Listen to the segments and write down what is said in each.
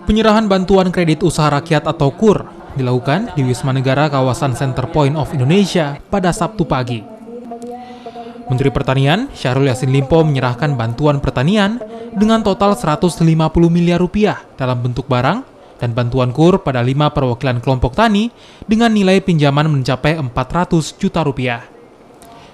Penyerahan bantuan kredit usaha rakyat atau KUR dilakukan di Wisma Negara kawasan Center Point of Indonesia pada Sabtu pagi. Menteri Pertanian Syahrul Yassin Limpo menyerahkan bantuan pertanian dengan total 150 miliar rupiah dalam bentuk barang dan bantuan KUR pada 5 perwakilan kelompok tani dengan nilai pinjaman mencapai 400 juta rupiah.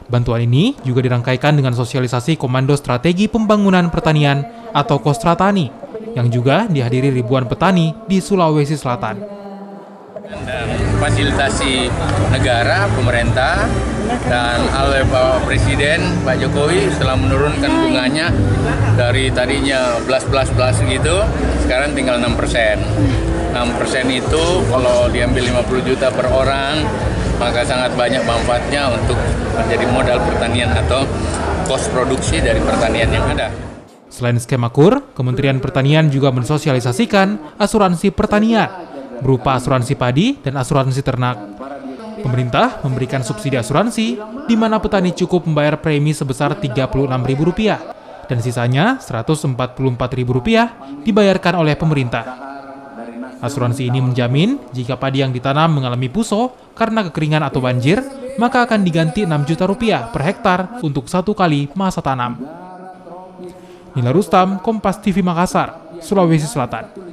Bantuan ini juga dirangkaikan dengan sosialisasi Komando Strategi Pembangunan Pertanian atau Kostratani yang juga dihadiri ribuan petani di Sulawesi Selatan. Dan fasilitasi negara, pemerintah, dan oleh Bapak Presiden, Pak Jokowi setelah menurunkan bunganya dari tadinya belas gitu, sekarang tinggal 6%. 6% itu kalau diambil 50 juta per orang, maka sangat banyak manfaatnya untuk menjadi modal pertanian atau kos produksi dari pertanian yang ada. Selain skema KUR, Kementerian Pertanian juga mensosialisasikan asuransi pertanian berupa asuransi padi dan asuransi ternak. Pemerintah memberikan subsidi asuransi di mana petani cukup membayar premi sebesar Rp36.000 dan sisanya Rp144.000 dibayarkan oleh pemerintah. Asuransi ini menjamin jika padi yang ditanam mengalami puso karena kekeringan atau banjir, maka akan diganti Rp6 juta per hektar untuk 1 kali masa tanam. Nila Rustam, Kompas TV Makassar, Sulawesi Selatan.